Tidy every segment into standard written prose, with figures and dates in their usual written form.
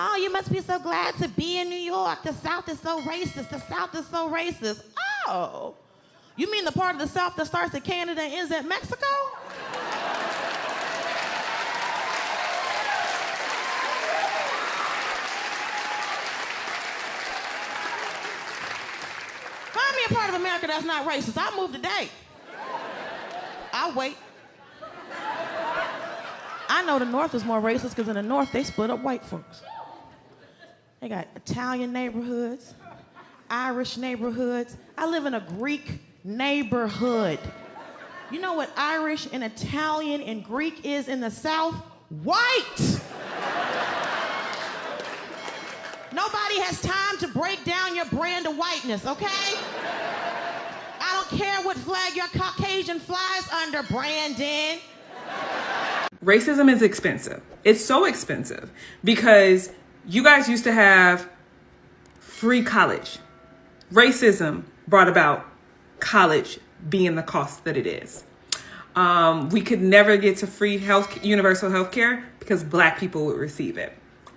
Oh, you must be so glad to be in New York. The South is so racist. The South is so racist. Oh, you mean the part of the South that starts at Canada and ends at Mexico? Find me a part of America that's not racist. I'll move today. I'll wait. I know the North is more racist because in the North, they split up white folks. They got Italian neighborhoods, Irish neighborhoods. I live in a Greek neighborhood. You know what Irish and Italian and Greek is in the South? White! Nobody has time to break down your brand of whiteness, okay? I don't care what flag your Caucasian flies under, Brandon. Racism is expensive. It's so expensive because you guys used to have free college. Racism brought about college being the cost that it is. We could never get to free universal health care because Black people would receive it.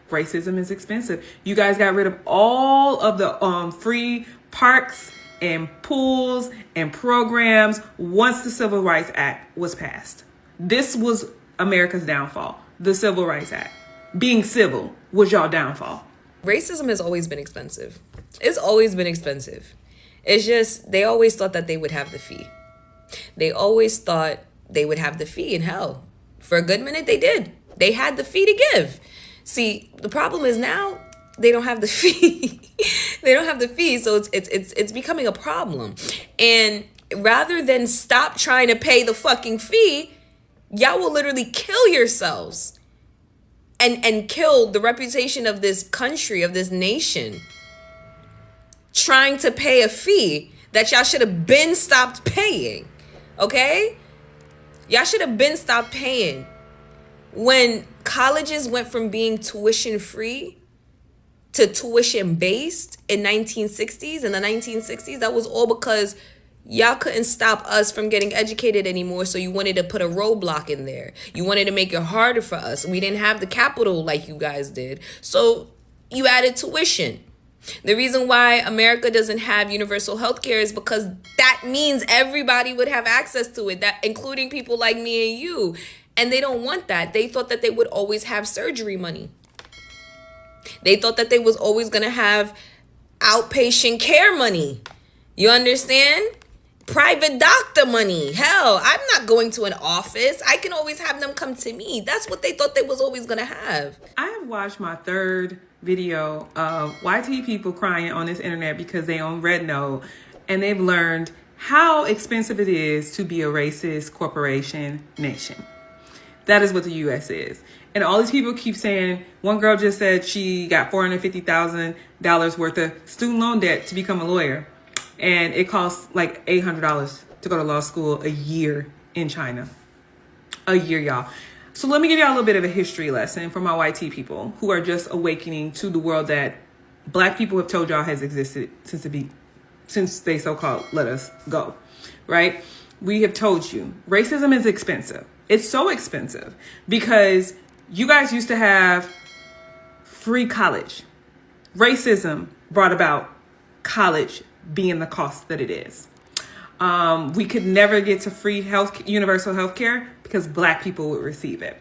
Racism is expensive. You guys got rid of all of the free parks and pools and programs once the Civil Rights Act was passed. This was America's downfall, the Civil Rights Act. Being civil was y'all downfall. Racism has always been expensive. It's always been expensive. It's just, they always thought that they would have the fee. They always thought they would have the fee in hell. For a good minute, they did. They had the fee to give. See, the problem is now they don't have the fee. They don't have the fee, so it's becoming a problem. And rather than stop trying to pay the fucking fee, y'all will literally kill yourselves and kill the reputation of this country, of this nation, trying to pay a fee that y'all should have been stopped paying. Okay? Y'all should have been stopped paying. When colleges went from being tuition free to tuition based in in the 1960s, that was all because y'all couldn't stop us from getting educated anymore, so you wanted to put a roadblock in there. You wanted to make it harder for us. We didn't have the capital like you guys did, so you added tuition. The reason why America doesn't have universal health care is because that means everybody would have access to it, that including people like me and you. And they don't want that. They thought that they would always have surgery money. They thought that they was always going to have outpatient care money. You understand? Private doctor money. Hell, I'm not going to an office. I can always have them come to me. That's what they thought they was always going to have. I have watched my third video of YT people crying on this internet because they own Red Note and they've learned how expensive it is to be a racist corporation nation. That is what the U.S. is. And all these people keep saying, one girl just said she got $450,000 worth of student loan debt to become a lawyer. And it costs like $800 to go to law school a year in China. A year, y'all. So let me give y'all a little bit of a history lesson for my YT people who are just awakening to the world that Black people have told y'all has existed since they so-called let us go, right? We have told you racism is expensive. It's so expensive because you guys used to have free college. Racism brought about college being the cost that it is. We could never get to free universal health care because Black people would receive it.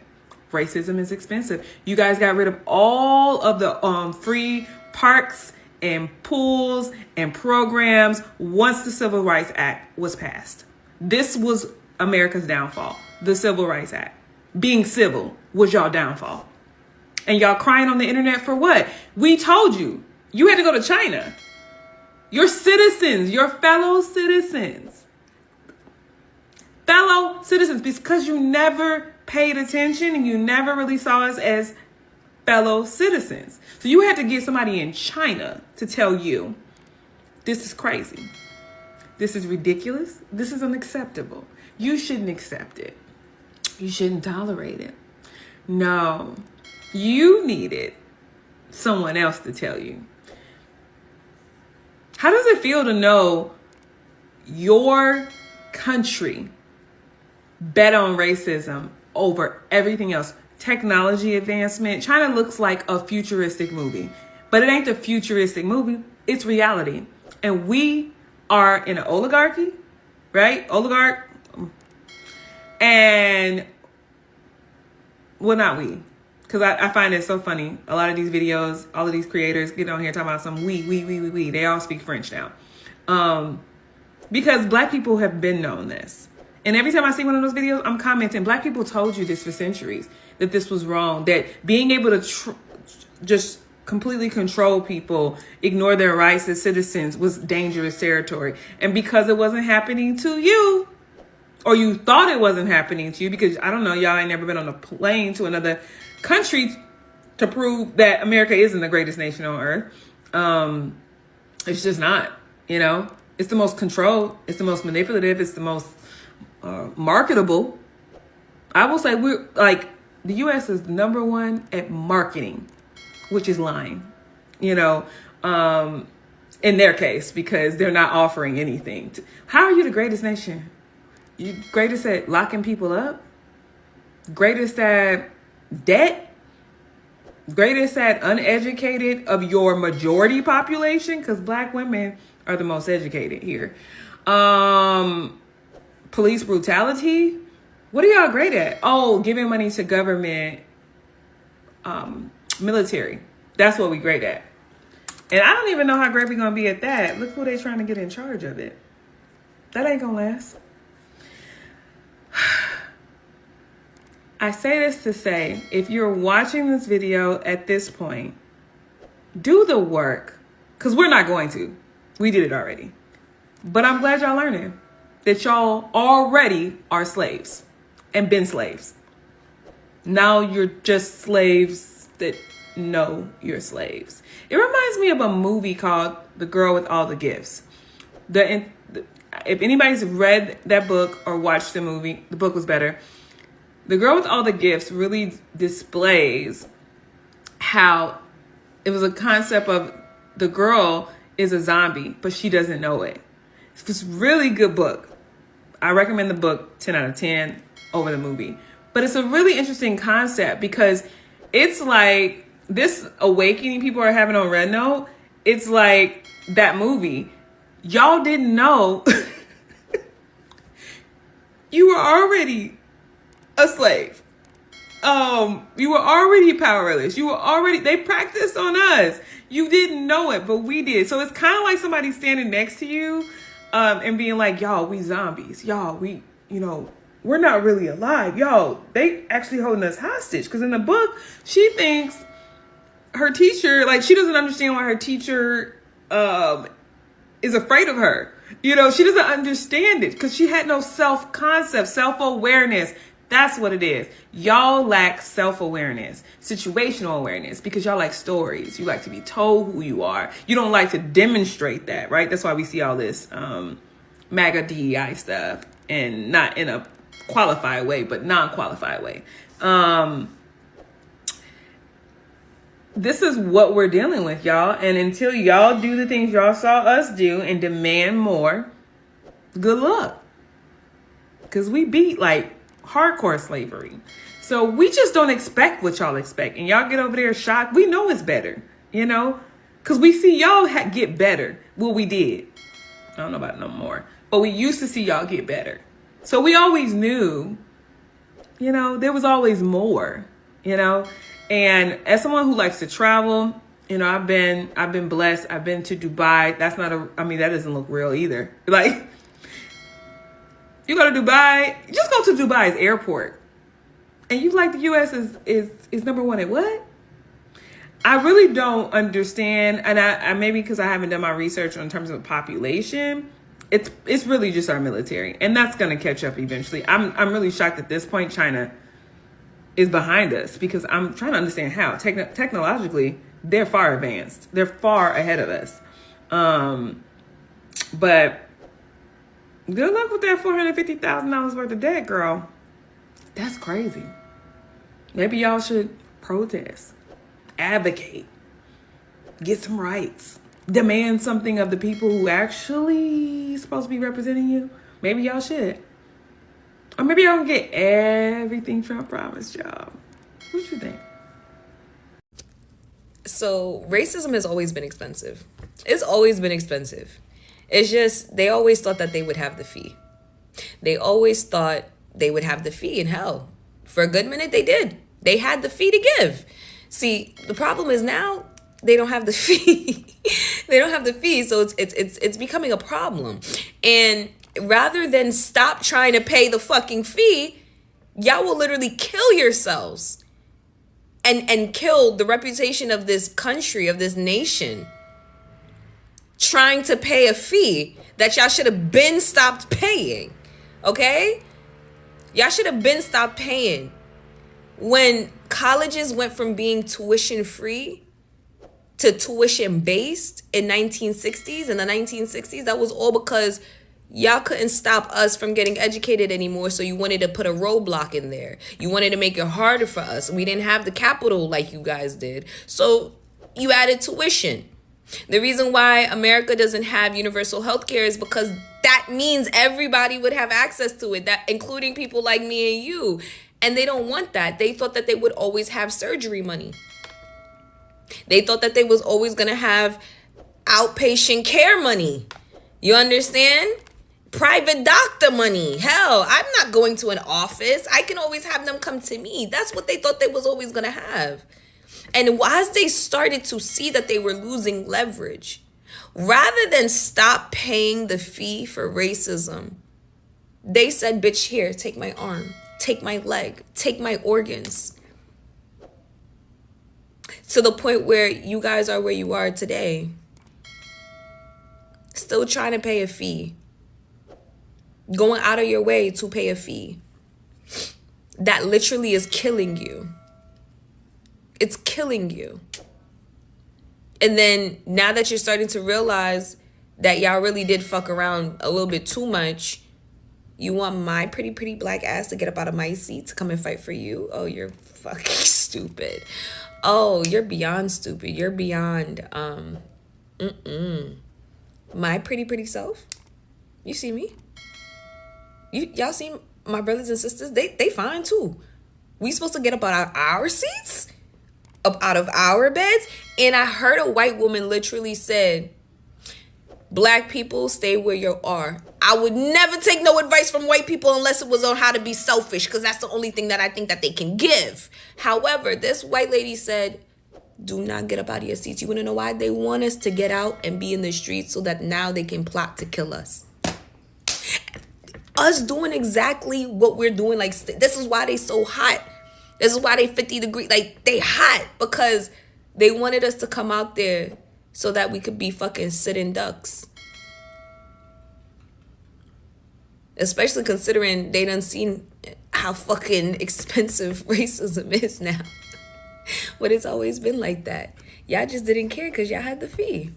Racism is expensive. You guys got rid of all of the free parks and pools and programs once the Civil Rights Act was passed. This was America's downfall, the Civil Rights Act. Being civil was y'all downfall. And y'all crying on the internet for what? We told you. You had to go to China. Your citizens, your fellow citizens, because you never paid attention and you never really saw us as fellow citizens. So you had to get somebody in China to tell you, this is crazy. This is ridiculous. This is unacceptable. You shouldn't accept it. You shouldn't tolerate it. No, you needed someone else to tell you. How does it feel to know your country bet on racism over everything else? technology advancement, China looks like a futuristic movie. But it ain't the futuristic movie, it's reality. And we are in an oligarchy, right? Oligarch. And, well, not we. Because I find it so funny. A lot of these videos, all of these creators get on here talking about some we. They all speak French now. Because black people have been known this. And every time I see one of those videos, I'm commenting, black people told you this for centuries, that this was wrong, that being able to just completely control people, ignore their rights as citizens was dangerous territory. And because it wasn't happening to you, or you thought it wasn't happening to you, because I don't know, y'all ain't never been on a plane to another country to prove that America isn't the greatest nation on earth. It's just not, you know. It's the most controlled. It's the most manipulative. It's the most marketable. I will say we're like, the U.S. is number one at marketing, which is lying, you know, in their case, because they're not offering anything. How are you the greatest nation? You greatest at locking people up? Greatest at debt? Greatest at uneducated of your majority population? Because black women are the most educated here. Police brutality? What are y'all great at? Oh, giving money to government, military. That's what we great at. And I don't even know how great we're going to be at that. Look who they trying to get in charge of it. That ain't going to last. I say this to say, if you're watching this video at this point, do the work. Because we're not going to. We did it already. But I'm glad y'all learning that y'all already are slaves and been slaves. Now you're just slaves that know you're slaves. It reminds me of a movie called The Girl with All the Gifts. If anybody's read that book or watched the movie, the book was better. The Girl with All the Gifts really displays how it was a concept of the girl is a zombie, but she doesn't know it. It's a really good book. I recommend the book 10 out of 10 over the movie. But it's a really interesting concept because it's like this awakening people are having on Red Note. It's like that movie. Y'all didn't know you were already a slave. You were already powerless. They practiced on us. You didn't know it, but we did. So it's kind of like somebody standing next to you, and being like, y'all, we zombies. Y'all, we're not really alive. Y'all, they actually holding us hostage. Because in the book, she thinks her teacher, like, she doesn't understand why her teacher is afraid of her. You know, she doesn't understand it because she had no self-concept, self-awareness. That's what it is. Y'all lack self-awareness, situational awareness, because y'all like stories. You like to be told who you are. You don't like to demonstrate that, right? That's why we see all this MAGA DEI stuff, and not in a qualified way, but non-qualified way. This is what we're dealing with, y'all. And until y'all do the things y'all saw us do and demand more, good luck. Because we beat like hardcore slavery. So we just don't expect what y'all expect. And y'all get over there shocked. We know it's better, you know, because we see y'all get better. Well, we did. I don't know about it no more. But we used to see y'all get better. So we always knew, you know, there was always more, you know. And as someone who likes to travel, you know, I've been blessed. I've been to Dubai. That doesn't look real either. Like, you go to Dubai, just go to Dubai's airport. And you like the U.S. is number one at what? I really don't understand. And I maybe because I haven't done my research in terms of population, it's really just our military. And that's going to catch up eventually. I'm really shocked at this point China is behind us, because I'm trying to understand how. Technologically, they're far advanced. They're far ahead of us. But good luck with that $450,000 worth of debt, girl. That's crazy. Maybe y'all should protest, advocate, get some rights, demand something of the people who actually supposed to be representing you. Maybe y'all should. Or maybe y'all can get everything Trump promised y'all. What you think? So racism has always been expensive. It's always been expensive. It's just they always thought that they would have the fee. They always thought they would have the fee, and hell, for a good minute they did. They had the fee to give. See, the problem is now they don't have the fee. They don't have the fee, so it's becoming a problem. And rather than stop trying to pay the fucking fee, y'all will literally kill yourselves and kill the reputation of this country, of this nation, trying to pay a fee that y'all should have been stopped paying. Okay? Y'all should have been stopped paying. When colleges went from being tuition free to tuition based in 1960s, in the 1960s, that was all because y'all couldn't stop us from getting educated anymore, so you wanted to put a roadblock in there. You wanted to make it harder for us. We didn't have the capital like you guys did, so you added tuition. The reason why America doesn't have universal health care is because that means everybody would have access to it, that including people like me and you. And they don't want that. They thought that they would always have surgery money. They thought that they was always going to have outpatient care money. You understand? Private doctor money. Hell, I'm not going to an office. I can always have them come to me. That's what they thought they was always going to have. And as they started to see that they were losing leverage, rather than stop paying the fee for racism, they said, bitch, here, take my arm, take my leg, take my organs. To the point where you guys are where you are today, still trying to pay a fee, going out of your way to pay a fee that literally is killing you. It's killing you. And then now that you're starting to realize that y'all really did fuck around a little bit too much, you want my pretty black ass to get up out of my seat to come and fight for you? Oh, you're fucking stupid. Oh, you're beyond stupid. You're beyond my pretty self. You see me? Y'all see my brothers and sisters? They fine too. We supposed to get up out of our seats? Up out of our beds? And I heard a white woman literally said, black people, stay where you are. I would never take no advice from white people unless it was on how to be selfish, because that's the only thing that I think that they can give. However, this white lady said, do not get up out of your seats. You want to know why? They want us to get out and be in the streets so that now they can plot to kill us. Us doing exactly what we're doing. Like, this is why they so hot. This is why they 50 degrees. Like, they hot because they wanted us to come out there so that we could be fucking sitting ducks. Especially considering they done seen how fucking expensive racism is now. But it's always been like that. Y'all just didn't care because y'all had the fee.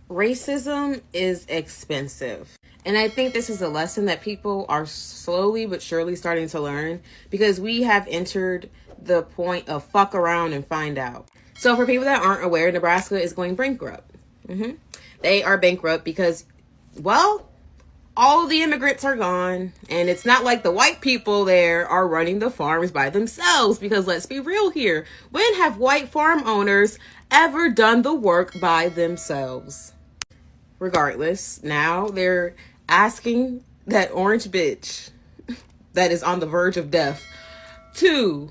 Racism is expensive. And I think this is a lesson that people are slowly but surely starting to learn, because we have entered the point of fuck around and find out. So for people that aren't aware, Nebraska is going bankrupt. They are bankrupt because, well, all the immigrants are gone. And it's not like the white people there are running the farms by themselves, because let's be real here. When have white farm owners ever done the work by themselves? Regardless, now they're asking that orange bitch that is on the verge of death to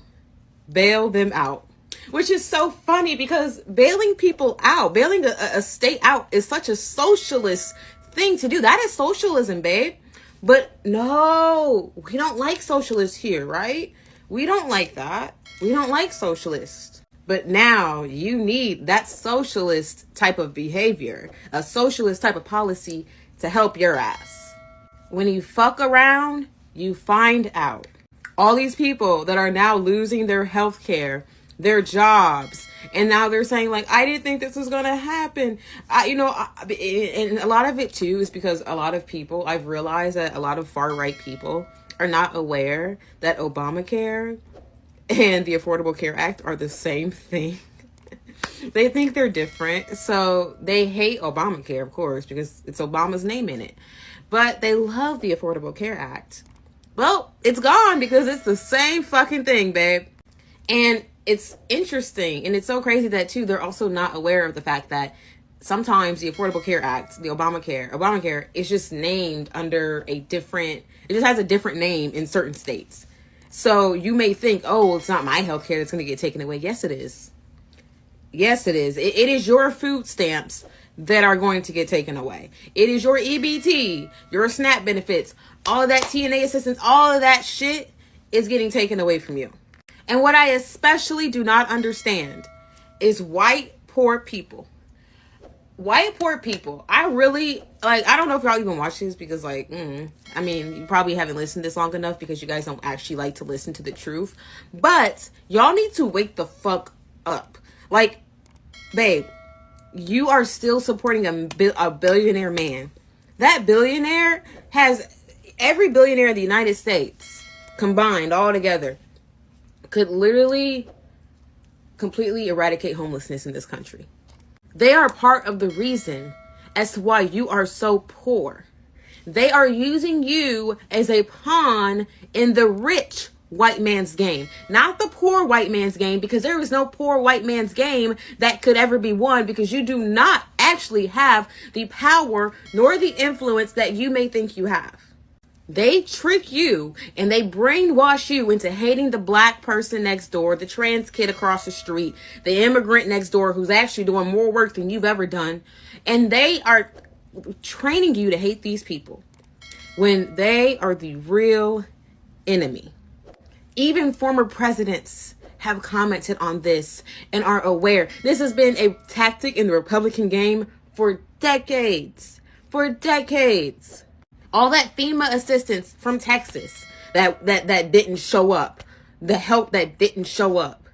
bail them out. Which is so funny, because bailing people out, bailing a state out is such a socialist thing to do. That is socialism, babe. But no, we don't like socialists here, right? We don't like that. We don't like socialists. But now you need that socialist type of behavior, a socialist type of policy to help your ass. When you fuck around, you find out. All these people that are now losing their health care, their jobs, and now they're saying, like, I didn't think this was going to happen. And a lot of it, too, is because a lot of people, I've realized that a lot of far-right people are not aware that Obamacare and the Affordable Care Act are the same thing. They think they're different. So they hate Obamacare, of course, because it's Obama's name in it. But they love the Affordable Care Act. Well, it's gone because it's the same fucking thing, babe. And it's interesting, and it's so crazy that too they're also not aware of the fact that sometimes the Affordable Care Act, the Obamacare is just named under a different, it just has a different name in certain states. So you may think, oh, well, it's not my health care that's going to get taken away. Yes, it is. Yes, it is. It is your food stamps that are going to get taken away. It is your EBT, your SNAP benefits, all of that TNA assistance, all of that shit is getting taken away from you. And what I especially do not understand is white poor people. White poor people. I really, like, I don't know if y'all even watch this because, like, I mean, you probably haven't listened this long enough because you guys don't actually like to listen to the truth. But y'all need to wake the fuck up. Like, babe, you are still supporting a billionaire man. That billionaire has, every billionaire in the United States combined all together could literally completely eradicate homelessness in this country. They are part of the reason as to why you are so poor. They are using you as a pawn in the rich white man's game, not the poor white man's game, because there is no poor white man's game that could ever be won, because you do not actually have the power nor the influence that you may think you have. They trick you and they brainwash you into hating the black person next door, the trans kid across the street, the immigrant next door who's actually doing more work than you've ever done. And they are training you to hate these people when they are the real enemy. Even former presidents have commented on this and are aware. This has been a tactic in the Republican game for decades. For decades. All that FEMA assistance from Texas that didn't show up. The help that didn't show up.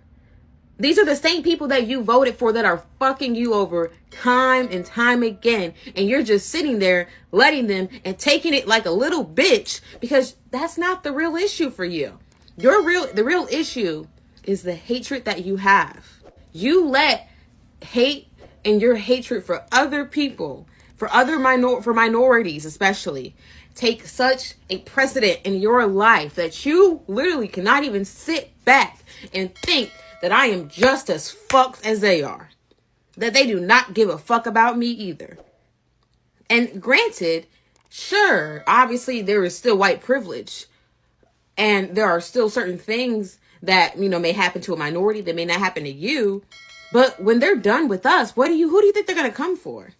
These are the same people that you voted for that are fucking you over time and time again. And you're just sitting there letting them and taking it like a little bitch, because that's not the real issue for you. The real issue is the hatred that you have. You let hate and your hatred for other people, for minorities especially, take such a precedent in your life that you literally cannot even sit back and think that I am just as fucked as they are. That they do not give a fuck about me either. And granted, sure, obviously there is still white privilege. And there are still certain things that, you know, may happen to a minority that may not happen to you. But when they're done with us, who do you think they're going to come for?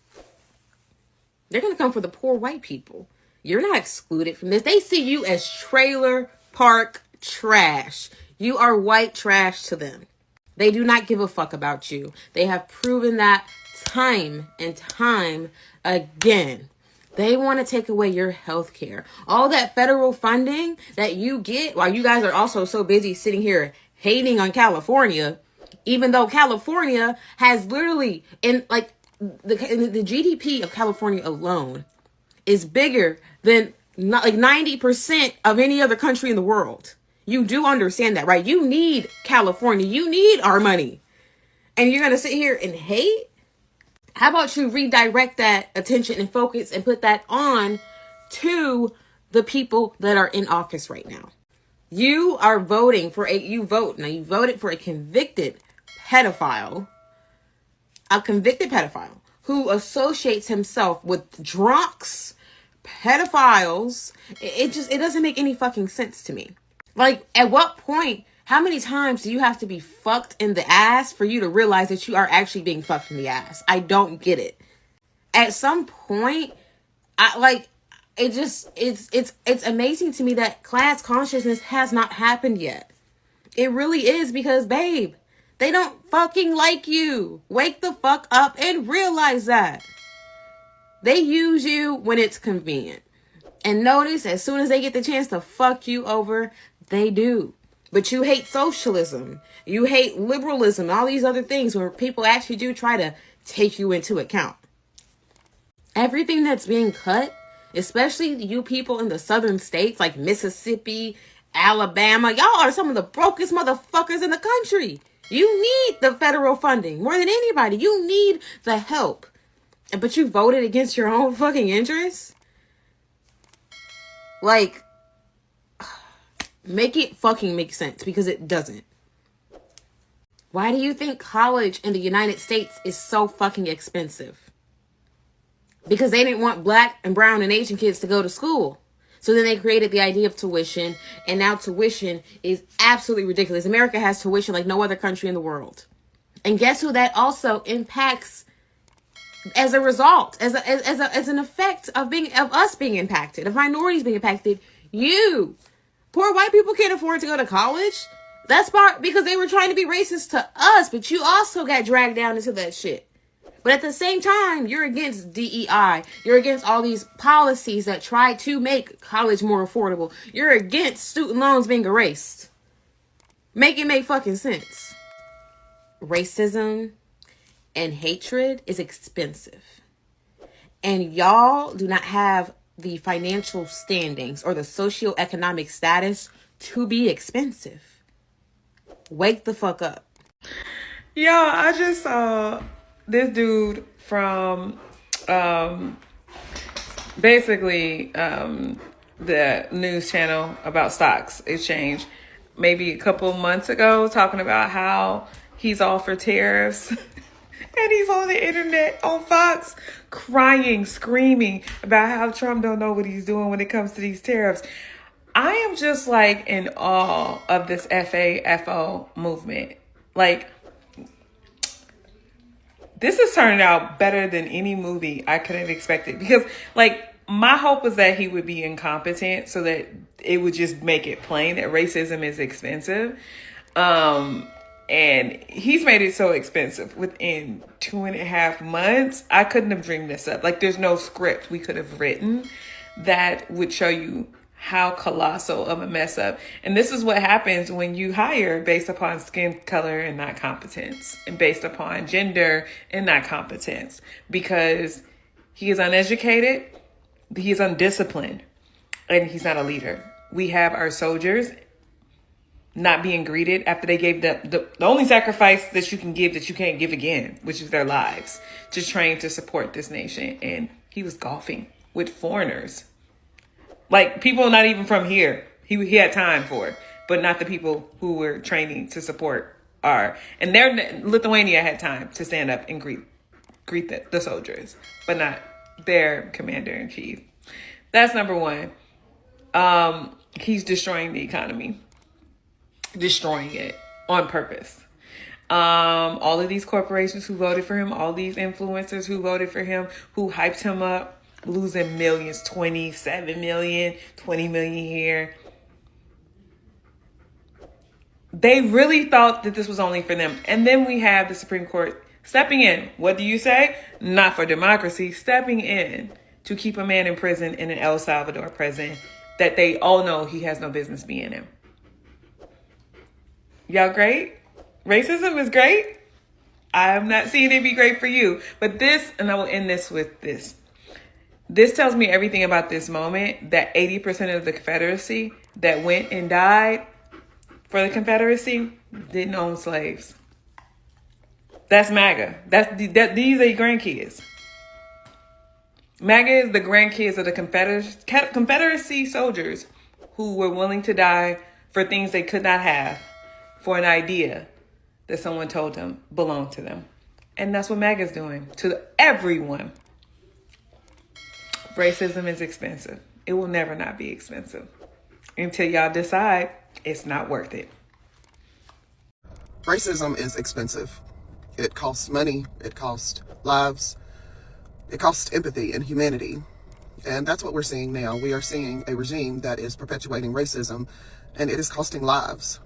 They're going to come for the poor white people. You're not excluded from this. They see you as trailer park trash. You are white trash to them. They do not give a fuck about you. They have proven that time and time again. They want to take away your health care. All that federal funding that you get while you guys are also so busy sitting here hating on California, even though California has literally, in like the GDP of California alone is bigger than not like 90% of any other country in the world. You do understand that, right? You need California. You need our money. And you're going to sit here and hate? How about you redirect that attention and focus and put that on to the people that are in office right now? You are voting for you voted for a convicted pedophile who associates himself with drunks, pedophiles. It doesn't make any fucking sense to me. Like, at what point, how many times do you have to be fucked in the ass for you to realize that you are actually being fucked in the ass? I don't get it. At some point, it's amazing to me that class consciousness has not happened yet. It really is, because, babe, they don't fucking like you. Wake the fuck up and realize that. They use you when it's convenient. And notice, as soon as they get the chance to fuck you over, they do. But you hate socialism. You hate liberalism, all these other things where people actually do try to take you into account. Everything that's being cut, especially you people in the southern states like Mississippi, Alabama, y'all are some of the brokest motherfuckers in the country. You need the federal funding more than anybody. You need the help. But you voted against your own fucking interests? Like, make it fucking make sense, because it doesn't. Why do you think college in the United States is so fucking expensive? Because they didn't want black and brown and Asian kids to go to school. So then they created the idea of tuition, and now tuition is absolutely ridiculous. America has tuition like no other country in the world. And guess who that also impacts as a result, as an effect of us being impacted, of minorities being impacted? You. Poor white people can't afford to go to college. That's part because they were trying to be racist to us, but you also got dragged down into that shit. But at the same time, you're against DEI. You're against all these policies that try to make college more affordable. You're against student loans being erased. Make it make fucking sense. Racism and hatred is expensive. And y'all do not have the financial standings or the socioeconomic status to be expensive. Wake the fuck up. Yo, I just saw this dude from basically the news channel about stocks exchange maybe a couple months ago talking about how he's all for tariffs. And he's on the internet on Fox crying, screaming about how Trump don't know what he's doing when it comes to these tariffs. I am just like in awe of this FAFO movement. Like, this is turning out better than any movie I could have expected. Because, like, my hope was that he would be incompetent so that it would just make it plain that racism is expensive. And he's made it so expensive within 2.5 months. I couldn't have dreamed this up. Like, there's no script we could have written that would show you how colossal of a mess up. And this is what happens when you hire based upon skin color and not competence, and based upon gender and not competence, because he is uneducated, he is undisciplined, and he's not a leader. We have our soldiers not being greeted after they gave the only sacrifice that you can give that you can't give again, which is their lives, to train to support this nation. And he was golfing with foreigners. Like, people not even from here. He had time for it, but not the people who were training to support our. And Lithuania had time to stand up and greet the soldiers, but not their commander-in-chief. That's number one. He's destroying the economy. Destroying it on purpose. All of these corporations who voted for him, all these influencers who voted for him, who hyped him up, losing millions, 27 million, 20 million here. They really thought that this was only for them. And then we have the Supreme Court stepping in. What do you say? Not for democracy. Stepping in to keep a man in prison in an El Salvador prison that they all know he has no business being in. Y'all great? Racism is great. I'm not seeing it be great for you. But this, and I will end this with this. This tells me everything about this moment, that 80% of the Confederacy that went and died for the Confederacy didn't own slaves. That's MAGA. These are your grandkids. MAGA is the grandkids of the Confederacy soldiers who were willing to die for things they could not have, for an idea that someone told them belonged to them. And that's what MAGA is doing to everyone. Racism is expensive. It will never not be expensive until y'all decide it's not worth it. Racism is expensive. It costs money. It costs lives. It costs empathy and humanity. And that's what we're seeing now. We are seeing a regime that is perpetuating racism, and it is costing lives.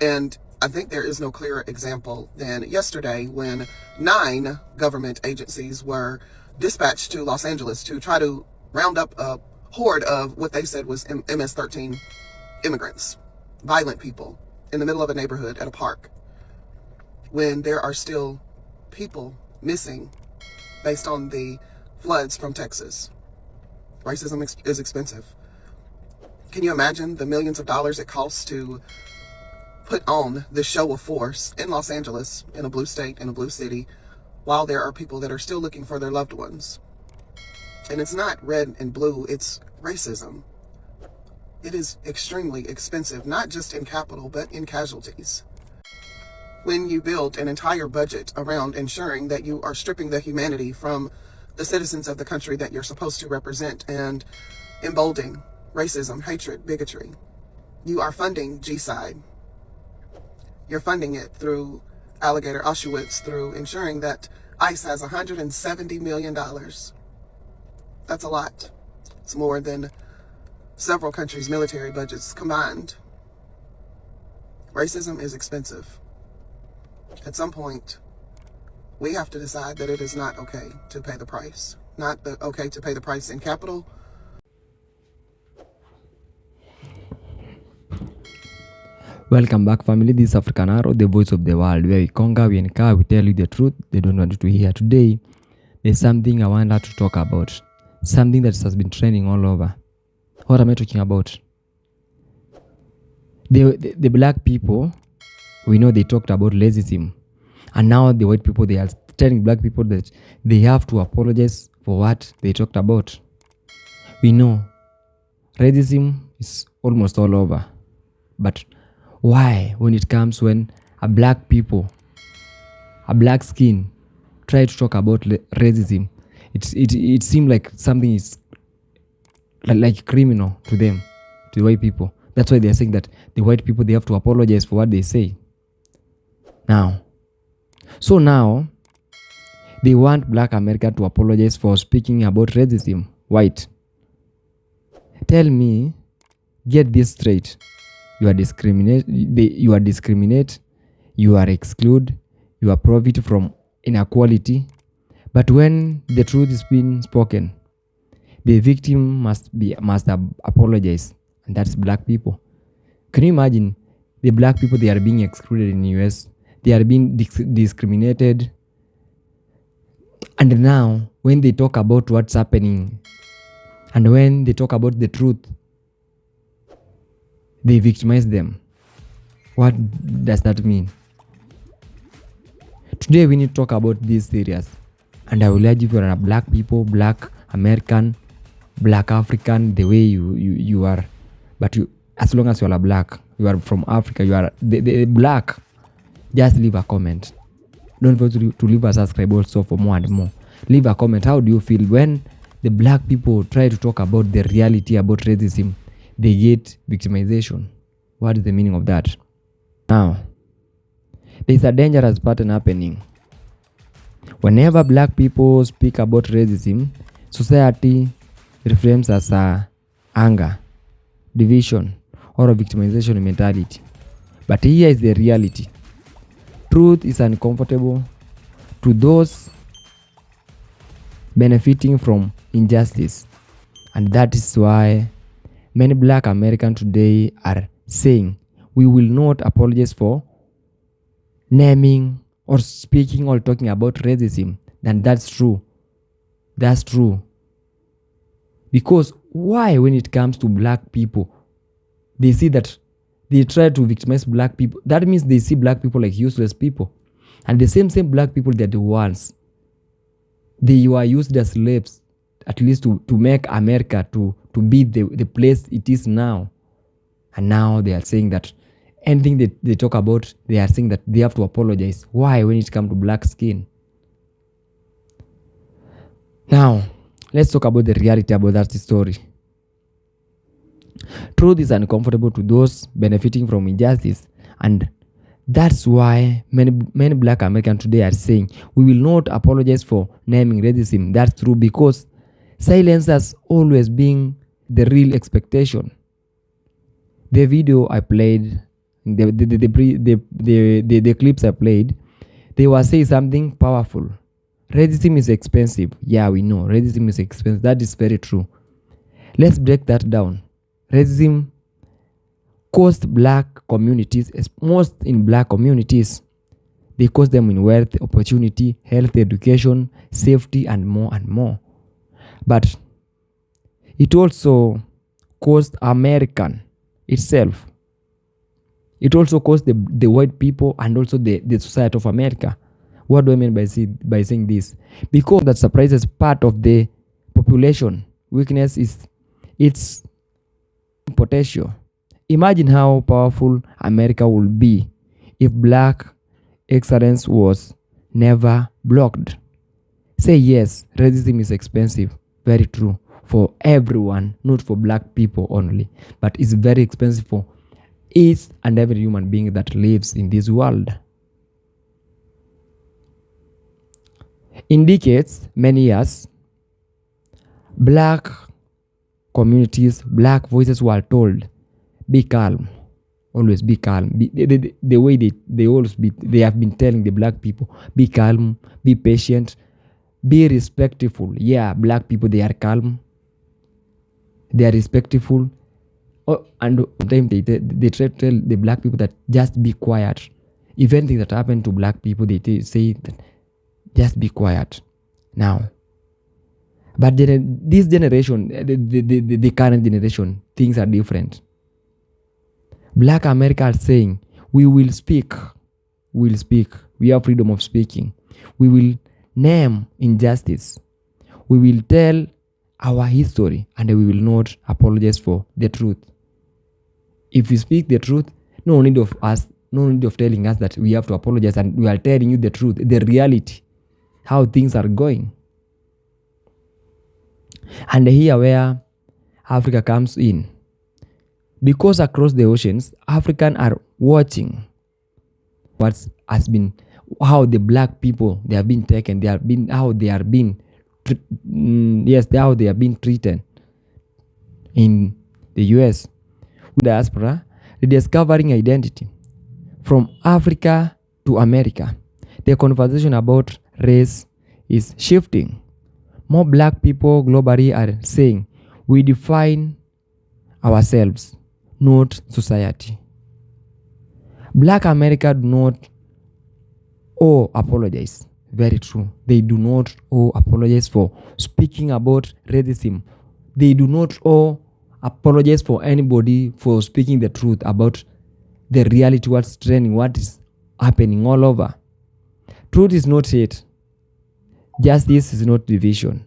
And I think there is no clearer example than yesterday when 9 government agencies were dispatched to Los Angeles to try to round up a horde of what they said was MS-13 immigrants, violent people, in the middle of a neighborhood at a park, when there are still people missing based on the floods from Texas. Racism is expensive. Can you imagine the millions of dollars it costs to put on this show of force in Los Angeles, in a blue state, in a blue city, while there are people that are still looking for their loved ones? And it's not red and blue, it's racism. It is extremely expensive, not just in capital, but in casualties. when you build an entire budget around ensuring that you are stripping the humanity from the citizens of the country that you're supposed to represent and emboldening racism, hatred, bigotry. You are funding G-side. You're funding it through Alligator Auschwitz, through ensuring that ICE has $170 million. That's a lot. It's more than several countries' military budgets combined. Racism is expensive. At some point, we have to decide that it is not okay to pay the price. Not okay to pay the price in capital. Welcome back, family. This is African Arrow, the voice of the world, where we conquer, we encourage, we tell you the truth they don't want you to hear. Today, there's something I want us to talk about. Something that has been trending all over. What am I talking about? The black people, we know they talked about racism. And now the white people, they are telling black people that they have to apologize for what they talked about. We know racism is almost all over. But why, when it comes when a black people, a black skin, try to talk about racism, it seems like something is like criminal to them, to the white people. That's why they are saying that the white people, they have to apologize for what they say. Now, they want black America to apologize for speaking about racism. White, tell me, get this straight. You are discriminate, you are exclude, you are profit from inequality. But when the truth is being spoken, the victim must apologize, and that's black people. Can you imagine the black people, they are being excluded in the US, they are being discriminated, and now when they talk about what's happening, and when they talk about the truth, they victimize them. What does that mean? Today we need to talk about these areas, and I will urge you, if you are a black people, black American, black African, the way you are, but you, as long as you are black, you are from Africa, you are the black, just leave a comment. Don't forget to leave a subscribe also for more and more. Leave a comment. How do you feel when the black people try to talk about the reality about racism? They get victimization. What is the meaning of that? Now, there is a dangerous pattern happening. Whenever black people speak about racism, society reframes as anger, division, or a victimization mentality. But here is the reality. Truth is uncomfortable to those benefiting from injustice. And that is why many black Americans today are saying, we will not apologize for naming or speaking or talking about racism. And that's true. That's true. Because why, when it comes to black people, they see that they try to victimize black people. That means they see black people like useless people. And the same black people, they're the ones. They were used as slaves, at least to make America to be the place it is now. And now they are saying that anything that they talk about, they are saying that they have to apologize. Why, when it comes to black skin? Now, let's talk about the reality about that story. Truth is uncomfortable to those benefiting from injustice, and that's why many black Americans today are saying, we will not apologize for naming racism. That's true, because silence has always been the real expectation. The video I played, the clips I played, they were saying something powerful. Racism is expensive. Yeah, we know racism is expensive. That is very true. Let's break that down. Racism cost black communities, most in black communities. They cost them in wealth, opportunity, health, education, safety, and more and more. But it also cost American itself. It also cost the white people and also the society of America. What do I mean by saying this? Because that surprises part of the population. Weakness is its potential. Imagine how powerful America will be if black excellence was never blocked. Say yes, racism is expensive. Very true. For everyone, not for black people only, but it's very expensive for each and every human being that lives in this world. In decades, many years, black communities, black voices were told, be calm, always be calm. The way they have been telling the black people, be calm, be patient, be respectful. Yeah, black people, they are calm, they are respectful. Oh, and sometimes they try to tell the black people that just be quiet. If anything that happened to black people, they say that just be quiet. Now, but this generation, the current generation, things are different. Black America are saying, we will speak. We will speak. We have freedom of speaking. We will name injustice. We will tell our history, and we will not apologize for the truth. If we speak the truth, no need of telling us that we have to apologize, and we are telling you the truth, the reality, how things are going. And here where Africa comes in, because across the oceans, Africans are watching what has been, how the black people, they have been taken, how they are being treated in the US. With diaspora, rediscovering identity from Africa to America. The conversation about race is shifting. More black people globally are saying, we define ourselves, not society. Black America do not owe apologize. Very true. They do not owe apologize for speaking about racism. They do not owe apologize for anybody for speaking the truth about the reality, what's trending, what is happening all over. Truth is not hate. Justice is not division.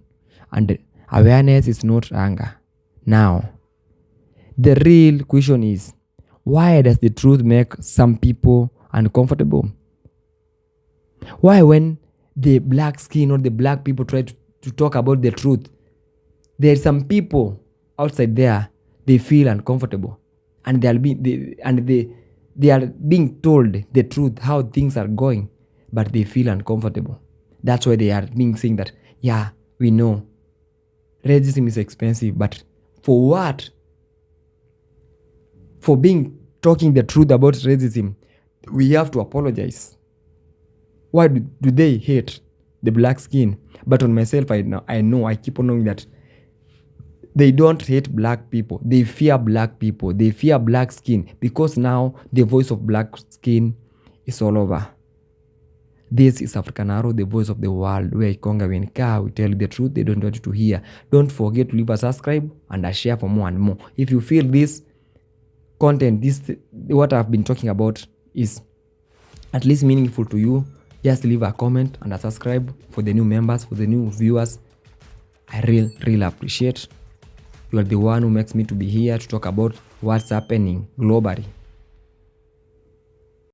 And awareness is not anger. Now, the real question is, why does the truth make some people uncomfortable? Why when the black skin or the black people try to talk about the truth, there are some people outside there, they feel uncomfortable, and they are being told the truth, how things are going, but they feel uncomfortable. That's why they are being saying that, yeah, we know racism is expensive, but for what? For talking the truth about racism, we have to apologize. Why do they hate the black skin? But on myself, I keep on knowing that they don't hate black people. They fear black people. They fear black skin, because now the voice of black skin is all over. This is African Arrow, the voice of the world, where Ikonga we tell you the truth they don't want you to hear. Don't forget to leave a subscribe and a share for more and more. If you feel this content, what I've been talking about is at least meaningful to you, just leave a comment and a subscribe for the new members, for the new viewers. I really appreciate. You are the one who makes me to be here to talk about what's happening globally.